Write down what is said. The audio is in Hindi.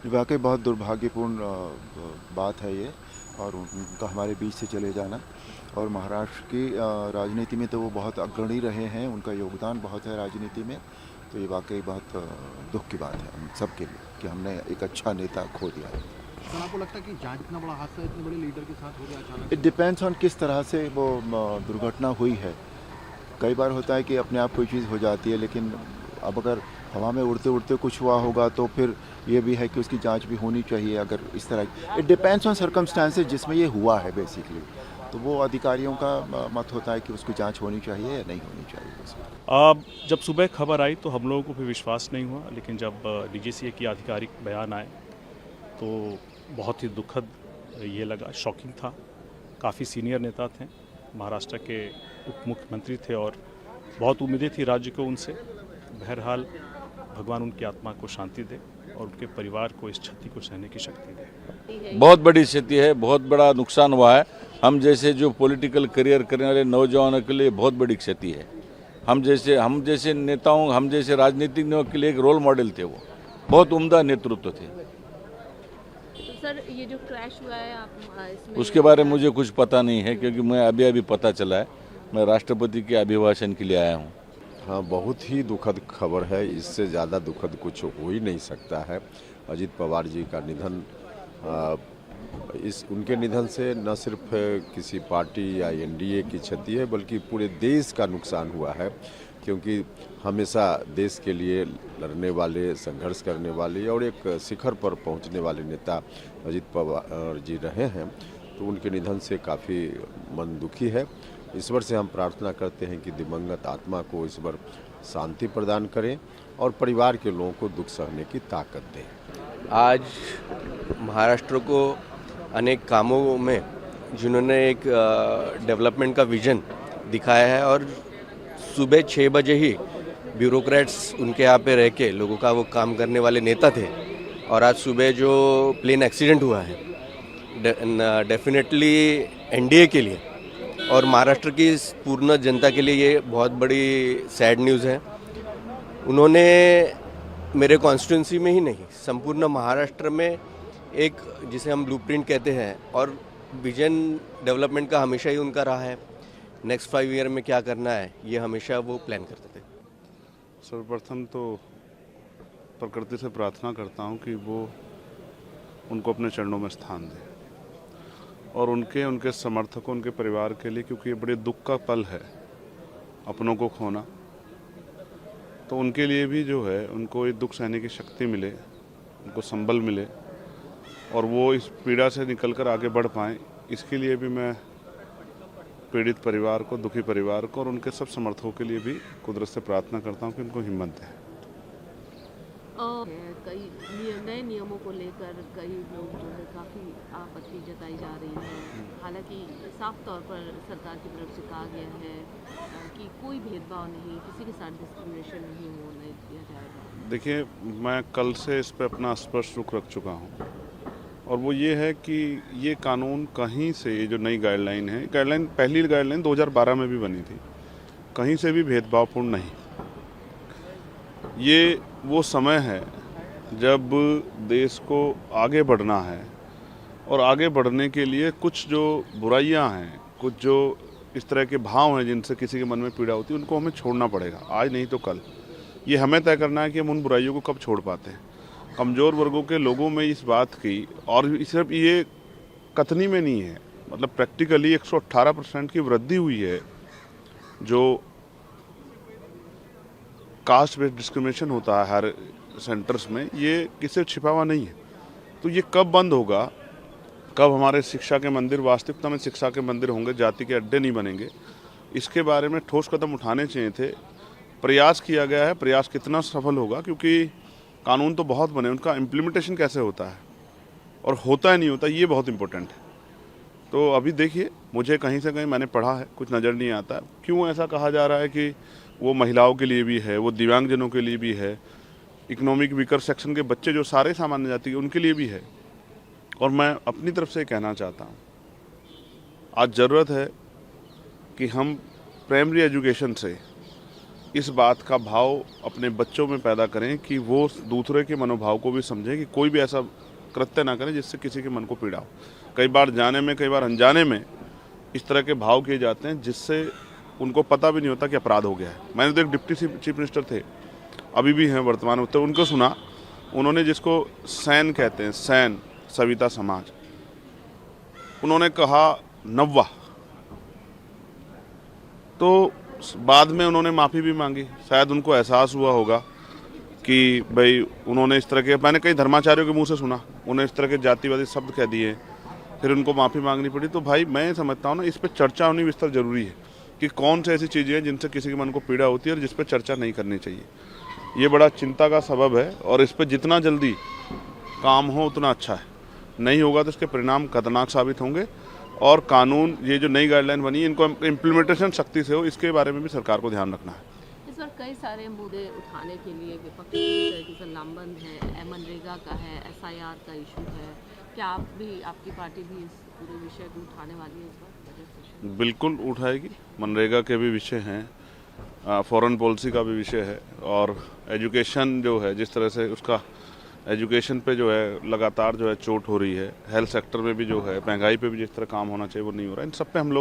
वाकई बहुत दुर्भाग्यपूर्ण बात है ये, और उनका हमारे बीच से चले जाना। और महाराष्ट्र की राजनीति में तो वो बहुत अग्रणी रहे हैं, उनका योगदान बहुत है राजनीति में। तो ये वाकई बहुत दुख की बात है हम सब के लिए कि हमने एक अच्छा नेता खो दिया है। सर, आपको लगता है कि जांच इतना बड़ा हादसा इतने बड़े लीडर के साथ हो गया अचानक इट से? डिपेंड्स ऑन किस तरह से वो दुर्घटना हुई है। कई बार होता है कि अपने आप कोई चीज़ हो जाती है, लेकिन अब अगर हवा में उड़ते उड़ते कुछ हुआ होगा तो फिर ये भी है कि उसकी जांच भी होनी चाहिए। अगर इस तरह इट डिपेंड्स ऑन सर्कमस्टांसेस जिसमें ये हुआ है बेसिकली, तो वो अधिकारियों का मत होता है कि उसकी जांच होनी चाहिए या नहीं होनी चाहिए उसमें। जब सुबह खबर आई तो हम लोगों को भी विश्वास नहीं हुआ, लेकिन जब डीजीसीए की आधिकारिक बयान आए तो बहुत ही दुखद ये लगा, शॉकिंग था। काफ़ी सीनियर नेता थे, महाराष्ट्र के उप मुख्यमंत्री थे और बहुत उम्मीदें थी राज्य को उनसे। बहरहाल भगवान उनकी आत्मा को शांति दे और उनके परिवार को इस क्षति को सहने की शक्ति दे। बहुत बड़ी क्षति है, बहुत बड़ा नुकसान हुआ है। हम जैसे जो पॉलिटिकल करियर करने वाले नौजवानों के लिए बहुत बड़ी क्षति है। हम जैसे नेताओं, हम जैसे राजनीतिज्ञों के लिए एक रोल मॉडल थे। वो बहुत उम्दा नेतृत्व थे। तो सर, ये जो क्रैश हुआ है आप इसमें उसके बारे में मुझे कुछ पता नहीं है, क्योंकि मैं अभी पता चला है। मैं राष्ट्रपति के अभिभाषण के लिए आया हूँ। हाँ, बहुत ही दुखद खबर है। इससे ज़्यादा दुखद कुछ हो ही नहीं सकता है। अजित पवार जी का निधन, उनके निधन से न सिर्फ किसी पार्टी या एनडीए की क्षति है, बल्कि पूरे देश का नुकसान हुआ है। क्योंकि हमेशा देश के लिए लड़ने वाले, संघर्ष करने वाले और एक शिखर पर पहुंचने वाले नेता अजित पवार जी रहे हैं। तो उनके निधन से काफ़ी मन दुखी है। ईश्वर से हम प्रार्थना करते हैं कि दिवंगत आत्मा को ईश्वर शांति प्रदान करें और परिवार के लोगों को दुख सहने की ताकत दें। आज महाराष्ट्र को अनेक कामों में जिन्होंने एक डेवलपमेंट का विजन दिखाया है, और सुबह 6 बजे ही ब्यूरोक्रेट्स उनके यहाँ पे रह के लोगों का वो काम करने वाले नेता थे। और आज सुबह जो प्लेन एक्सीडेंट हुआ है, डेफिनेटली एनडीए के लिए और महाराष्ट्र की पूर्ण जनता के लिए ये बहुत बड़ी सैड न्यूज़ है। उन्होंने मेरे कॉन्स्टिट्यूंसी में ही नहीं, संपूर्ण महाराष्ट्र में एक, जिसे हम ब्लूप्रिंट कहते हैं, और विजन डेवलपमेंट का हमेशा ही उनका रहा है। नेक्स्ट 5 ईयर में क्या करना है, ये हमेशा वो प्लान करते थे। सर्वप्रथम तो प्रकृति से प्रार्थना करता हूँ कि वो उनको अपने चरणों में स्थान दे, और उनके समर्थकों, उनके परिवार के लिए, क्योंकि ये बड़े दुख का पल है अपनों को खोना। तो उनके लिए भी जो है, उनको ये दुख सहने की शक्ति मिले, उनको संबल मिले और वो इस पीड़ा से निकलकर आगे बढ़ पाएँ। इसके लिए भी मैं पीड़ित परिवार को, दुखी परिवार को और उनके सब समर्थकों के लिए भी कुदरत से प्रार्थना करता हूँ कि उनको हिम्मत दें। कई नए नियमों को लेकर कई लोग जो है काफ़ी आपत्ति जताई जा रही है। हालांकि साफ तौर पर सरकार की तरफ से कहा गया है कि कोई भेदभाव नहीं, किसी के साथ डिस्क्रिमिनेशन नहीं होने दिया जाएगा। देखिए, मैं कल से इस पर अपना स्पष्ट रुख रख चुका हूँ, और वो ये है कि ये कानून कहीं से, ये जो नई गाइडलाइन है, पहली गाइडलाइन 2012 में भी बनी थी, कहीं से भी भेदभावपूर्ण नहीं। ये वो समय है जब देश को आगे बढ़ना है, और आगे बढ़ने के लिए कुछ जो बुराइयां हैं, कुछ जो इस तरह के भाव हैं जिनसे किसी के मन में पीड़ा होती है, उनको हमें छोड़ना पड़ेगा, आज नहीं तो कल। ये हमें तय करना है कि हम उन बुराइयों को कब छोड़ पाते हैं। कमज़ोर वर्गों के लोगों में इस बात की, और सिर्फ ये कथनी में नहीं है, मतलब प्रैक्टिकली 118% की वृद्धि हुई है जो कास्ट बेस्ड डिस्क्रिमिनेशन होता है हर सेंटर्स में। ये किसी छिपा हुआ नहीं है। तो ये कब बंद होगा, कब हमारे शिक्षा के मंदिर वास्तविकता में शिक्षा के मंदिर होंगे, जाति के अड्डे नहीं बनेंगे, इसके बारे में ठोस कदम उठाने चाहिए थे। प्रयास किया गया है, प्रयास कितना सफल होगा, क्योंकि कानून तो बहुत बने, उनका इम्प्लीमेंटेशन कैसे होता है और होता है नहीं होता, ये बहुत इंपॉर्टेंट है। तो अभी देखिए, मुझे कहीं से कहीं मैंने पढ़ा है, कुछ नज़र नहीं आता क्यों ऐसा कहा जा रहा है कि वो महिलाओं के लिए भी है, वो दिव्यांगजनों के लिए भी है, इकोनॉमिक वीकर सेक्शन के बच्चे जो सारे सामान्य जाति के, उनके लिए भी है। और मैं अपनी तरफ से कहना चाहता हूँ, आज ज़रूरत है कि हम प्राइमरी एजुकेशन से इस बात का भाव अपने बच्चों में पैदा करें कि वो दूसरे के मनोभाव को भी समझें कि कोई भी ऐसा कृत्य ना करें जिससे किसी के मन को पीड़ा हो। कई बार जाने में, कई बार अनजाने में इस तरह के भाव किए जाते हैं जिससे उनको पता भी नहीं होता कि अपराध हो गया है। मैंने तो एक डिप्टी चीफ मिनिस्टर थे, अभी भी हैं वर्तमान में, तो उनको सुना, उन्होंने जिसको सैन कहते हैं, सैन सविता समाज, उन्होंने कहा नव्वा, तो बाद में उन्होंने माफ़ी भी मांगी। शायद उनको एहसास हुआ होगा कि भाई उन्होंने इस तरह के, मैंने कई धर्माचार्यों के मुंह से सुना, उन्हें इस तरह के जातिवादी शब्द कह दिए, फिर उनको माफ़ी मांगनी पड़ी। तो भाई मैं समझता हूँ ना, इस पर चर्चा होनी विस्तार जरूरी है कि कौन सी ऐसी चीज़ें हैं जिनसे किसी के मन को पीड़ा होती है और जिस पर चर्चा नहीं करनी चाहिए। ये बड़ा चिंता का सबब है और इस पर जितना जल्दी काम हो उतना अच्छा है। नहीं होगा तो इसके परिणाम खतरनाक साबित होंगे और कानून, ये जो नई गाइडलाइन बनी है, इनको इम्प्लीमेंटेशन सख्ती से हो, इसके बारे में भी सरकार को ध्यान रखना है। इस बार कई सारे मुद्दे उठाने के लिए विपक्ष पूरी तरीके से लामबंद है। मनरेगा का है, SIR का इशू है। क्या आप भी, आपकी पार्टी भी इस पूरे विषय को उठाने वाली है इस बार बजट सेशन? बिल्कुल उठाएगी। मनरेगा के भी विषय हैं, फॉरेन पॉलिसी का भी विषय है और एजुकेशन जो है, जिस तरह से उसका एजुकेशन पे जो है लगातार जो है चोट हो रही है, हेल्थ सेक्टर में भी जो है, महंगाई पे भी जिस तरह काम होना चाहिए वो नहीं हो रहा है। इन सब पे हम लोग